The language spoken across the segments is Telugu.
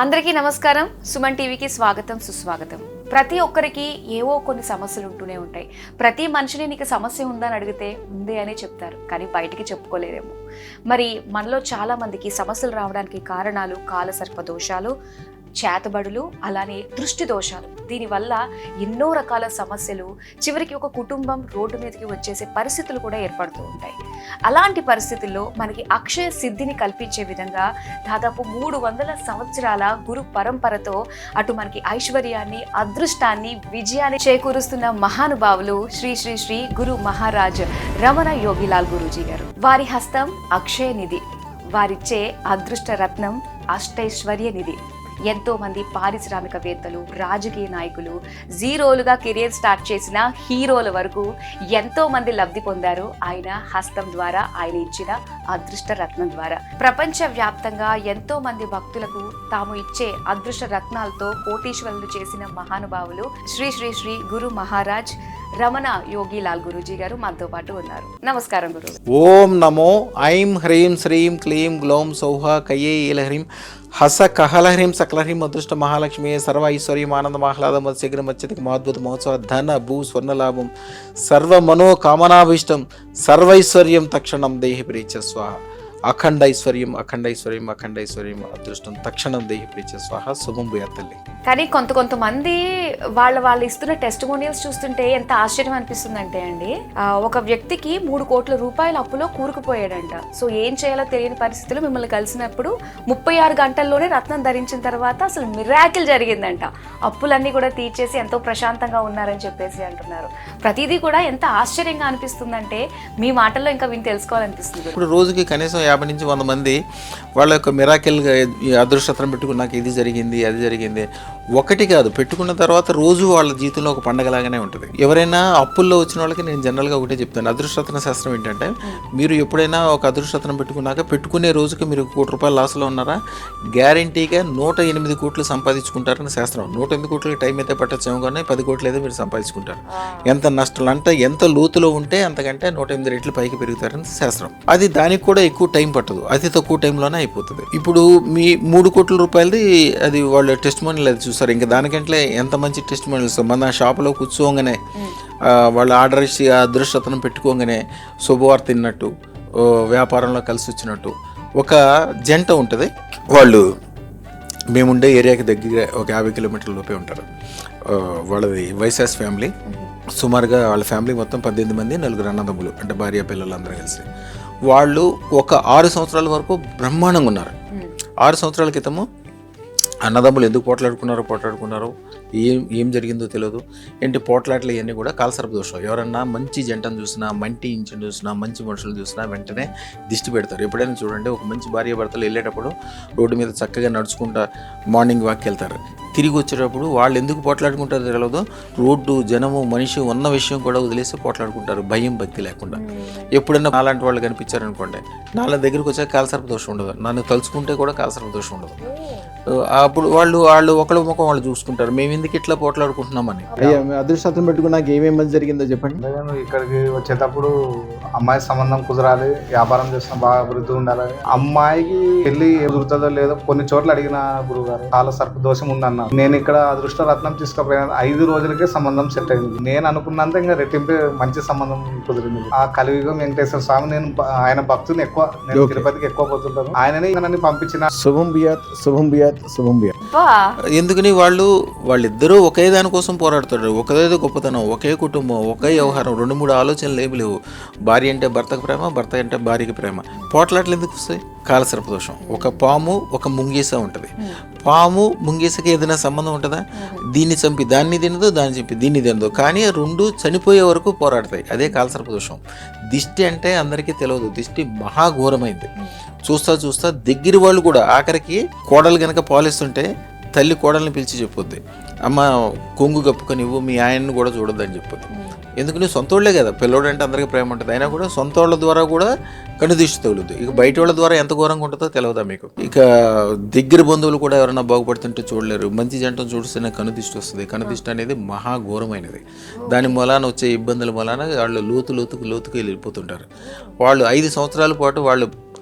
అందరికీ నమస్కారం. సుమన్ టీవీకి స్వాగతం, సుస్వాగతం. ప్రతి ఒక్కరికి ఏవో కొన్ని సమస్యలు ఉంటూనే ఉంటాయి. ప్రతి మనిషిని నీకు సమస్య ఉందని అడిగితే ఉంది అనే చెప్తారు, కానీ బయటికి చెప్పుకోలేరేమో. మరి మనలో చాలా మందికి సమస్యలు రావడానికి కారణాలు కాలసర్ప దోషాలు, చేతబడులు, అలానే దృష్టి దోషాలు. దీనివల్ల ఎన్నో రకాల సమస్యలు, చివరికి ఒక కుటుంబం రోడ్డు మీదకి వచ్చేసే పరిస్థితులు కూడా ఏర్పడుతూ ఉంటాయి. అలాంటి పరిస్థితుల్లో మనకి అక్షయ సిద్ధిని కల్పించే విధంగా దాదాపు 300 సంవత్సరాల గురు పరంపరతో అటు మనకి ఐశ్వర్యాన్ని, అదృష్టాన్ని, విజయాన్ని చేకూరుస్తున్న మహానుభావులు శ్రీ శ్రీ శ్రీ గురు మహారాజ్ రమణ యోగిలాల్ గురూజీ గారు. వారి హస్తం అక్షయ నిధి, వారిచ్చే అదృష్ట రత్నం అష్టైశ్వర్య నిధి. ఎంతో మంది పారిశ్రామికవేత్తలు, రాజకీయ నాయకులు, జీరోలుగా కెరియర్ స్టార్ట్ చేసిన హీరోల వరకు ఎంతో మంది లబ్ధి పొందారు ఆయన హస్తం ద్వారా, ఆయన ఇచ్చిన అదృష్ట రత్నం ద్వారా. ప్రపంచ వ్యాప్తంగా ఎంతో మంది భక్తులకు తాము ఇచ్చే అదృష్ట రత్నాలతో కోటీశ్వరులు చేసిన మహానుభావులు శ్రీ శ్రీ శ్రీ గురు మహారాజ్ రమణ యోగిలాల్ గురూజీ గారు మనతో పాటు ఉన్నారు. నమస్కారం గురు. ఓం నమో ఐం హ్రీం శ్రీం క్లీం గ్లౌం సౌహ కయ్యే ఈలహ్రీం హస కహలహ్రీం సకలహ్రీం అదృష్ట మహాలక్ష్మి సర్వ ఐశ్వర్యం ఆనందం ఆహ్లాదం మత్స్యగ్ర మత్స్యతికి మహాద్భుత మహోత్సవ ధన భూ స్వర్ణలాభం సర్వ మనో కామనాభీష్టం సర్వైశ్వర్యం తక్షణం దేహి ప్రీత్య స్వాహ. అఖండ ఐశ్వర్యం అఖండ ఐశ్వర్యం అఖండ ఐశ్వర్యం అదృష్టం తక్షణం దేహి ప్రీత్య స్వాహ. శుభం భూయాతల్లి. కానీ కొంతమంది వాళ్ళు ఇస్తున్న టెస్టిమోనియల్స్ చూస్తుంటే ఎంత ఆశ్చర్యం అనిపిస్తుందంటే అండి, ఒక వ్యక్తికి 3 కోట్ల రూపాయల అప్పులో కూరుకుపోయాడంట. సో ఏం చేయాలో తెలియని పరిస్థితుల్లో మిమ్మల్ని కలిసినప్పుడు 36 గంటల్లోనే రత్నం ధరించిన తర్వాత అసలు మిరాకిల్ జరిగిందంట. అప్పులన్నీ కూడా తీర్చేసి ఎంతో ప్రశాంతంగా ఉన్నారని చెప్పేసి అంటున్నారు. ప్రతిదీ కూడా ఎంత ఆశ్చర్యంగా అనిపిస్తుందంటే మీ మాటల్లో ఇంకా విని తెలుసుకోవాలనిపిస్తుంది. ఇప్పుడు రోజుకి కనీసం 50 నుంచి 100 మంది వాళ్ళ యొక్క మిరాకిల్గా అదృష్టం పెట్టుకున్నాక ఇది జరిగింది అది జరిగింది. ఒకటి కాదు, పెట్టుకున్న తర్వాత రోజు వాళ్ళ జీవితంలో ఒక పండగలాగానే ఉంటుంది. ఎవరైనా అప్పుల్లో వచ్చిన వాళ్ళకి నేను జనరల్గా ఒకటే చెప్తాను, అదృష్టరత్న శాస్త్రం ఏంటంటే, మీరు ఎప్పుడైనా ఒక అదృష్టరత్నం పెట్టుకున్నాక పెట్టుకునే రోజుకి మీరు 1 కోటి రూపాయలు లాస్లో ఉన్నారా, గ్యారంటీగా 108 కోట్లు సంపాదించుకుంటారని శాస్త్రం. 108 కోట్లకి టైం అయితే పట్టచ్చేమో కానీ 10 కోట్లు అయితే మీరు సంపాదించుకుంటారు. ఎంత నష్టాలు అంటే ఎంత లోతులో ఉంటే అంతకంటే 108 రెట్లు పైకి పెరుగుతారని శాస్త్రం. అది దానికి కూడా ఎక్కువ టైం పట్టదు, అతి తక్కువ టైంలోనే అయిపోతుంది. ఇప్పుడు మీ 3 కోట్ల రూపాయలది అది వాళ్ళ టెస్ట్ మనీలు అది చూస్తారు. ఇంకా దానికంటే ఎంత మంచి టెస్ట్ మనీలు. మన షాపులో కూర్చోగానే వాళ్ళు ఆర్డర్ ఇచ్చి ఆ అదృష్టతను పెట్టుకోగానే శుభవార్త తిన్నట్టు, వ్యాపారంలో కలిసి వచ్చినట్టు. ఒక జంట ఉంటుంది, వాళ్ళు మేముండే ఏరియాకి దగ్గర ఒక 50 కిలోమీటర్ల లోపే ఉంటారు. వాళ్ళది వైశాస్ ఫ్యామిలీ. సుమారుగా వాళ్ళ ఫ్యామిలీ మొత్తం 18 మంది, 4 అన్నదమ్ములు, అంటే భార్య పిల్లలు అందరూ కలిసి. వాళ్ళు ఒక 6 సంవత్సరాల వరకు బ్రహ్మాండంగా ఉన్నారు. 6 సంవత్సరాల క్రితము అన్నదమ్ములు ఎందుకు పోట్లాడుకున్నారో ఏం జరిగిందో తెలియదు. ఏంటి పోట్లాట్లు ఇవన్నీ కూడా కాలసర్ప దోషం. ఎవరన్నా మంచి జంటను చూసినా, మంచి ఇంటిని చూసినా, మంచి మనుషులు చూసినా వెంటనే దిష్టి పెడతారు. ఎప్పుడైనా చూడండి, ఒక మంచి భార్య భర్తలు వెళ్ళేటప్పుడు రోడ్డు మీద చక్కగా నడుచుకుంటా మార్నింగ్ వాక్కి వెళ్తారు. తిరిగి వచ్చేటప్పుడు వాళ్ళు ఎందుకు పోట్లాడుకుంటారో తెలియదు, రోడ్డు, జనము, మనిషి ఉన్న విషయం కూడా వదిలేసి పోట్లాడుకుంటారు, భయం భక్తి లేకుండా. ఎప్పుడైనా నాలాంటి వాళ్ళు కనిపించారనుకోండి, నాళ్ళ దగ్గరికి వచ్చాక కాలసర్ప దోషం ఉండదు, నన్ను తలుచుకుంటే కూడా కాలసర్ప దోషం ఉండదు. అప్పుడు వాళ్ళు ఒకళ్ళ ముఖం వాళ్ళు చూసుకుంటారు, మేము ఎందుకు ఇట్లా పోట్లాడుకుంటున్నామని. అదృష్టం పెట్టుకుని నాకు ఏమేమి జరిగిందో చెప్పండి. ఇక్కడికి వచ్చేటప్పుడు అమ్మాయి సంబంధం కుదరాలి, వ్యాపారం చేసిన బాగా అభివృద్ధి ఉండాలి. అమ్మాయికి పెళ్లి కుదురుతుందో లేదో కొన్ని చోట్ల అడిగిన గురువు గారు కాలసర్ప దోషం ఉందన్న. నేను ఇక్కడ అదృష్ట రత్నం తీసుకుపోయిన 5 రోజులకే సంబంధం సెట్ అయింది. నేను అనుకున్నంత ఇంకా రెట్టింపే మంచి సంబంధం కుదిరింది. ఆ కలియుగం వెంకటేశ్వర స్వామి, నేను ఆయన భక్తుని ఎక్కువ, నేను తిరుపతికి ఎక్కువ పోతుంటాను. ఆయనని నన్ను పంపించిన. శుభం బియాత్ శుభం బియాత్ శుభం బియాత్. ఎందుకని వాళ్ళిద్దరూ ఒకే దానికోసం పోరాడుతారు. ఒకదేదో గొప్పతనం, ఒకే కుటుంబం, ఒకే వ్యవహారం, 2-3 ఆలోచనలు ఏమి లేవు. భార్య అంటే భర్తకు ప్రేమ, భర్త అంటే భార్యకి ప్రేమ. పోట్లాట్లు ఎందుకు వస్తాయి? కాలసర్ప దోషం. ఒక పాము, ఒక ముంగీస ఉంటుంది. పాము ముంగీసకి ఏదైనా సంబంధం ఉంటుందా? దీన్ని చంపి దాన్ని తినదు, దాన్ని చంపి దీన్ని తినదు, కానీ 2 చనిపోయే వరకు పోరాడతాయి. అదే కాలసర్ప దోషం. దిష్టి అంటే అందరికీ తెలియదు, దిష్టి మహాఘోరమైంది. చూస్తా దగ్గర వాళ్ళు కూడా, ఆఖరికి కోడలు కనుక పాలిస్తుంటే తల్లి కోడల్ని పిలిచి చెప్పొద్ది, అమ్మ కొంగు కప్పుకొని ఇవ్వు, మీ ఆయన్ని కూడా చూడొద్దని చెప్పొద్ది. ఎందుకని సొంతోళ్లే కదా, పిల్లోడు అంటే అందరికీ ప్రేమ ఉంటుంది. అయినా కూడా సొంతోళ్ళ ద్వారా కూడా కనుదిష్టి తగులుద్ది. ఇక బయట వాళ్ళ ద్వారా ఎంత ఘోరంగా ఉంటుందో తెలియదా మీకు? ఇక దగ్గర బంధువులు కూడా ఎవరైనా బాగుపడుతుంటే చూడలేరు. మంచి జంటను చూస్తేనే కనుదిష్టి వస్తుంది. కనుదిష్టి అనేది మహాఘోరమైనది. దాని మూలాన వచ్చే ఇబ్బందుల మూలాన వాళ్ళు లోతుకు వెళ్ళిపోతుంటారు. వాళ్ళు 5 సంవత్సరాల పాటు వాళ్ళు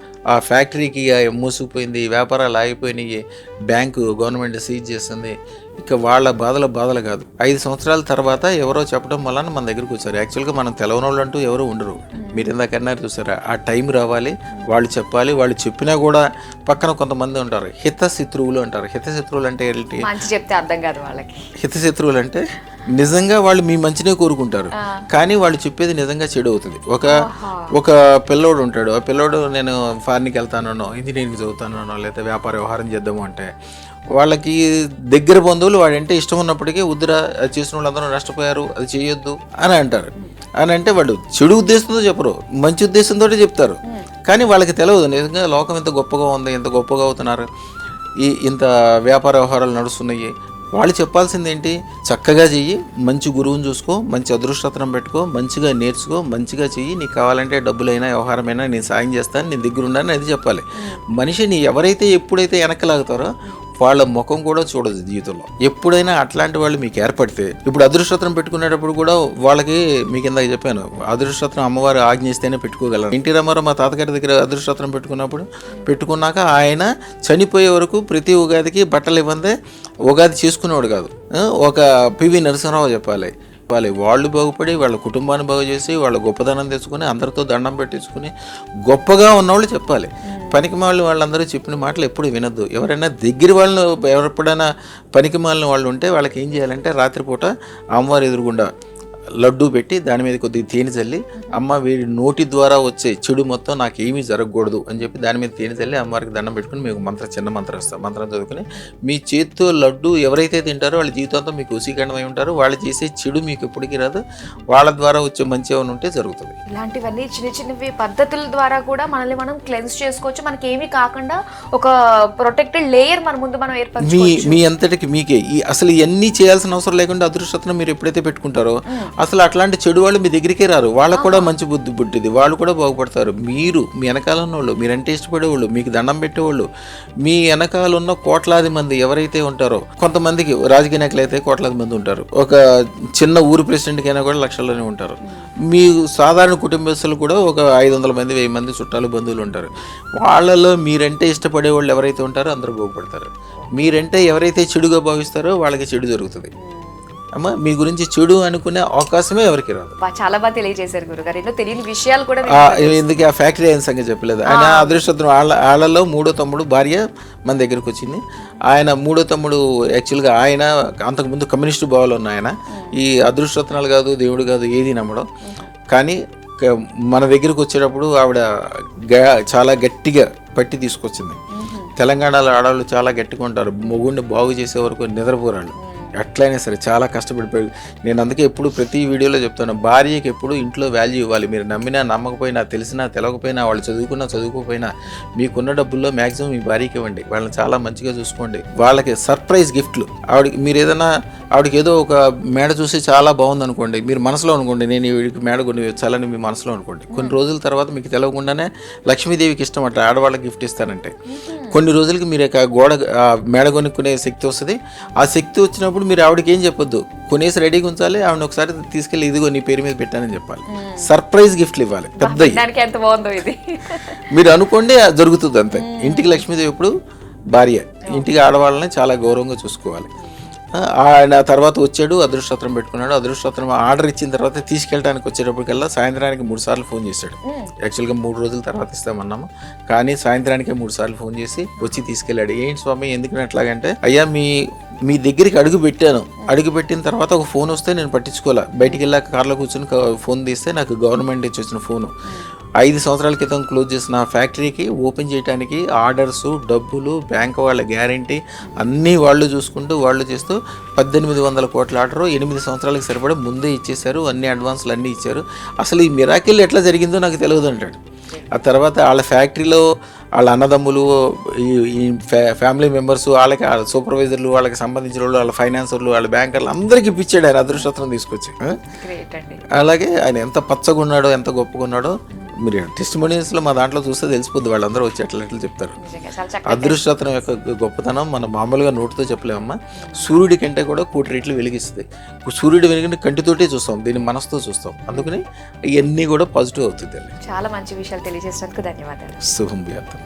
ఆ ఫ్యాక్టరీకి మూసుకుపోయింది, వ్యాపారాలు ఆగిపోయినాయి, బ్యాంకు గవర్నమెంట్ సీజ్ చేస్తుంది. ఇక వాళ్ళ బాధలు కాదు. 5 సంవత్సరాల తర్వాత ఎవరో చెప్పడం వలన మన దగ్గరికి వచ్చారు. యాక్చువల్గా మనం తెలవని వాళ్ళు అంటూ ఎవరు ఉండరు. మీరు ఇందాకన్నారు చూసారా, ఆ టైం రావాలి, వాళ్ళు చెప్పాలి. వాళ్ళు చెప్పినా కూడా పక్కన కొంతమంది ఉంటారు, హితశత్రువులు అంటారు. హితశత్రువులు అంటే ఏంటి? మంచి చెప్తే అర్థం కాదు వాళ్ళకి. హితశత్రువులు అంటే నిజంగా వాళ్ళు మీ మంచినే కోరుకుంటారు, కానీ వాళ్ళు చెప్పేది నిజంగా చెడు అవుతుంది. ఒక పిల్లోడు ఉంటాడు, ఆ పిల్లోడు నేను ఫారిన్కి వెళ్తానో, ఇంజనీరింగ్ చదువుతానో, లేదా వ్యాపార వ్యవహారం చేద్దాము అంటే వాళ్ళకి దగ్గర బంధువులు వాడంటే ఇష్టం ఉన్నప్పటికీ వద్దురా, అది చేసిన వాళ్ళందరూ నష్టపోయారు, అది చేయొద్దు అని అంటారు. అని అంటే వాళ్ళు చెడు ఉద్దేశంతో చెప్పరు, మంచి ఉద్దేశంతో చెప్తారు. కానీ వాళ్ళకి తెలియదు నిజంగా లోకం ఎంత గొప్పగా ఉంది, ఎంత గొప్పగా అవుతున్నారు, ఇంత వ్యాపార వ్యవహారాలు నడుస్తున్నాయి. వాళ్ళు చెప్పాల్సింది ఏంటి? చక్కగా చెయ్యి, మంచి గురువుని చూసుకో, మంచి అదృష్టత్రం పెట్టుకో, మంచిగా నేర్చుకో, మంచిగా చెయ్యి, నీకు కావాలంటే డబ్బులైనా వ్యవహారమైనా నేను సాయం చేస్తాను, నేను దగ్గర ఉన్నాను, అది చెప్పాలి. మనిషిని ఎవరైతే ఎప్పుడైతే వెనకలాగుతారో వాళ్ళ ముఖం కూడా చూడదు జీవితంలో. ఎప్పుడైనా అట్లాంటి వాళ్ళు మీకు ఏర్పడితే, ఇప్పుడు అదృష్టత్రం పెట్టుకునేటప్పుడు కూడా వాళ్ళకి మీకు ఇందాక చెప్పాను, అదృష్టత్రం అమ్మవారు ఆజ్ఞిస్తేనే పెట్టుకోగలరు. ఎన్టీ రామారావు మా తాతగారి దగ్గర అదృష్టత్రం పెట్టుకున్నాక ఆయన చనిపోయే వరకు ప్రతి ఉగాదికి బట్టలు ఇవ్వందే ఉగాది చేసుకునేవాడు కాదు. ఒక పివి నరసింహరావు చెప్పాలి, వాళ్ళు బాగుపడి వాళ్ళ కుటుంబాన్ని బాగు చేసి వాళ్ళ గొప్పదనం తెచ్చుకొని అందరితో దండం పెట్టించుకుని గొప్పగా ఉన్నవాళ్ళు చెప్పాలి. పనికి మాలిన వాళ్ళందరూ చెప్పిన మాటలు ఎప్పుడు వినొద్దు. ఎవరైనా దగ్గర వాళ్ళని ఎప్పుడైనా పనికి మాలిన వాళ్ళు ఉంటే వాళ్ళకి ఏం చేయాలంటే రాత్రిపూట అమ్మవారి ఎదురుగుండా లడ్డూ పెట్టి దాని మీద కొద్దిగా తేనె చల్లి, అమ్మ వీడి నోటి ద్వారా వచ్చే చెడు మొత్తం నాకు ఏమీ జరగకూడదు అని చెప్పి దాని మీద తేనె చల్లి అమ్మవారికి దండం పెట్టుకుని మీకు చిన్న మంత్రం ఇస్తాం. మంత్రం చదువుకుని మీ చేతితో లడ్డు ఎవరైతే తింటారో వాళ్ళ జీవితంతో మీకు వశీకరణమై ఉంటారు. వాళ్ళు చేసే చెడు మీకు ఎప్పటికీ రాదు, వాళ్ళ ద్వారా వచ్చే మంచి ఏమైనా ఉంటే జరుగుతుంది. ఇలాంటివన్నీ చిన్న చిన్నవి పద్ధతుల ద్వారా కూడా మనల్ని మనం క్లెన్స్ చేసుకోవచ్చు. మనకి ఏమీ కాకుండా ఒక ప్రొటెక్టెడ్ లేయర్ మన ముందు మనం ఏర్పరచుకోవచ్చు. మీ అంతటికి మీకే అసలు ఇవన్నీ చేయాల్సిన అవసరం లేకుండా అదృష్టత్వం మీరు ఎప్పుడైతే పెట్టుకుంటారో అసలు అట్లాంటి చెడు వాళ్ళు మీ దగ్గరికే రారు. వాళ్ళకు కూడా మంచి బుద్ధి పుట్టింది, వాళ్ళు కూడా బాగుపడతారు. మీరు మీ వెనకాల ఉన్నవాళ్ళు, మీరంటే ఇష్టపడేవాళ్ళు, మీకు దండం పెట్టేవాళ్ళు, మీ వెనకాల ఉన్న కోట్లాది మంది ఎవరైతే ఉంటారో, కొంతమందికి రాజకీయ నాయకులు అయితే కోట్లాది మంది ఉంటారు, ఒక చిన్న ఊరు ప్రెసిడెంట్కి అయినా కూడా లక్షల్లోనే ఉంటారు. మీ సాధారణ కుటుంబస్తులు కూడా ఒక 500 మంది 1000 మంది చుట్టాలు బంధువులు ఉంటారు. వాళ్ళలో మీరంటే ఇష్టపడే వాళ్ళు ఎవరైతే ఉంటారో అందరూ బాగుపడతారు. మీరంటే ఎవరైతే చెడుగా భావిస్తారో వాళ్ళకి చెడు జరుగుతుంది. అమ్మ మీ గురించి చెడు అనుకునే అవకాశమే ఎవరికి రాదు. చాలా బాగా తెలియజేశారు గురుగారు, ఎన్నో తెలియని విషయాలు కూడా. ఎందుకు ఆ ఫ్యాక్టరీ అయిన సంగతి చెప్పలేదు. ఆయన అదృష్టం వాళ్ళలో 3వ తమ్ముడు భార్య మన దగ్గరికి వచ్చింది. ఆయన 3వ తమ్ముడు యాక్చువల్గా ఆయన అంతకుముందు కమ్యూనిస్టు భావాలు ఉన్న ఆయన ఈ అదృష్టత్నాలు కాదు, దేవుడు కాదు, ఏది నమ్మడం. కానీ మన దగ్గరికి వచ్చేటప్పుడు ఆవిడ చాలా గట్టిగా పట్టి తీసుకొచ్చింది. తెలంగాణలో ఆడవాళ్ళు చాలా గట్టిగా ఉంటారు, మొగుడిని బాగు చేసే వరకు నిద్రపోరాళ్ళు. ఎట్లయినా సరే చాలా కష్టపడిపోయాడు. నేను అందుకే ఎప్పుడు ప్రతి వీడియోలో చెప్తాను, భార్యకి ఎప్పుడు ఇంట్లో వాల్యూ ఇవ్వాలి. మీరు నమ్మినా నమ్మకపోయినా, తెలిసినా తెలవకపోయినా, వాళ్ళు చదువుకోకపోయినా మీకున్న డబ్బుల్లో మ్యాక్సిమం మీ భార్యకి ఇవ్వండి. వాళ్ళని చాలా మంచిగా చూసుకోండి. వాళ్ళకి సర్ప్రైజ్ గిఫ్ట్లు. మీరు ఏదైనా ఆవిడకి ఏదో ఒక మేడ చూసి చాలా బాగుంది అనుకోండి, మీరు మనసులో అనుకోండి నేను వీడికి మేడ కొని వచ్చాలని మీ మనసులో అనుకోండి. కొన్ని రోజుల తర్వాత మీకు తెలియకుండానే లక్ష్మీదేవికి ఇష్టం అట్లా ఆడవాళ్ళకి గిఫ్ట్ ఇస్తానంటే కొన్ని రోజులకి మీరు మేడ కొనుక్కునే శక్తి వస్తుంది. ఆ శక్తి వచ్చినప్పుడు మీరు ఆవిడకి ఏం చెప్పొద్దు, కొనేసి రెడీగా ఉంచాలి. ఆవిడ ఒకసారి తీసుకెళ్ళి ఇదిగో నీ పేరు మీద పెట్టానని చెప్పాలి. సర్ప్రైజ్ గిఫ్ట్లు ఇవ్వాలి పెద్దవి. మీరు అనుకోండి జరుగుతుంది అంతే. ఇంటికి లక్ష్మీదేవి ఎప్పుడు భార్య, ఇంటికి ఆడవాళ్ళని చాలా గౌరవంగా చూసుకోవాలి. ఆయన తర్వాత వచ్చాడు, అదృష్టత్రం పెట్టుకున్నాడు. అదృష్టత్రం ఆర్డర్ ఇచ్చిన తర్వాత తీసుకెళ్ళడానికి వచ్చేటప్పటికల్లా సాయంత్రానికి 3 సార్లు ఫోన్ చేశాడు. యాక్చువల్గా 3 రోజుల తర్వాత ఇస్తామన్నాము, కానీ సాయంత్రానికే 3 సార్లు ఫోన్ చేసి వచ్చి తీసుకెళ్ళాడు. ఏంటి స్వామి ఎందుకని అట్లాగంటే, అయ్యా మీ దగ్గరికి అడుగు పెట్టిన తర్వాత ఒక ఫోన్ వస్తే నేను పట్టించుకోలే. బయటికి వెళ్ళాక కార్లో కూర్చొని ఫోన్ తీస్తే నాకు గవర్నమెంట్ ఇచ్చి వచ్చిన ఫోను. 5 సంవత్సరాల క్రితం క్లోజ్ చేసిన ఫ్యాక్టరీకి ఓపెన్ చేయడానికి ఆర్డర్సు, డబ్బులు, బ్యాంకు వాళ్ళ గ్యారంటీ అన్నీ వాళ్ళు చూసుకుంటూ వాళ్ళు చేస్తూ 1800 కోట్ల ఆర్డరు 8 సంవత్సరాలకు సరిపడా ముందే ఇచ్చేశారు. అన్ని అడ్వాన్స్లు అన్నీ ఇచ్చారు. అసలు ఈ మిరాకిల్ ఎట్లా జరిగిందో నాకు తెలియదు అంటాడు. ఆ తర్వాత వాళ్ళ ఫ్యాక్టరీలో వాళ్ళ అన్నదమ్ములు, ఈ ఫ్యామిలీ మెంబర్స్, వాళ్ళకి సూపర్వైజర్లు, వాళ్ళకి సంబంధించిన వాళ్ళు, వాళ్ళ ఫైనాన్సర్లు, వాళ్ళ బ్యాంకర్లు అందరికీ ఇప్పించాడు ఆయన అదృష్టత్రం తీసుకొచ్చి. అలాగే ఆయన ఎంత పచ్చగా ఉన్నాడో, ఎంత గొప్పగా ఉన్నాడో మీరు టెస్టిమోనియల్స్లో మా దాంట్లో చూస్తే తెలిసిపోద్ది, వాళ్ళందరూ వచ్చి ఎట్లా చెప్తారు. నిజంగా చాలా చక్కగా అదృష్టరత్నం యొక్క గొప్పతనం మనం మామూలుగా నోటితో చెప్పలేమమ్మా. సూర్యుడి కంటే కూడా 1,00,00,000 రెట్లు వెలిగిస్తుంది. సూర్యుడు వెలిగిన కంటితోటే చూస్తాం, దీన్ని మనసుతో చూస్తాం. అందుకని ఇవన్నీ కూడా పాజిటివ్ అవుతుంది. చాలా మంచి విషయాలు తెలియజేసినందుకు ధన్యవాదాలు. శుభం వ్యాప్తం.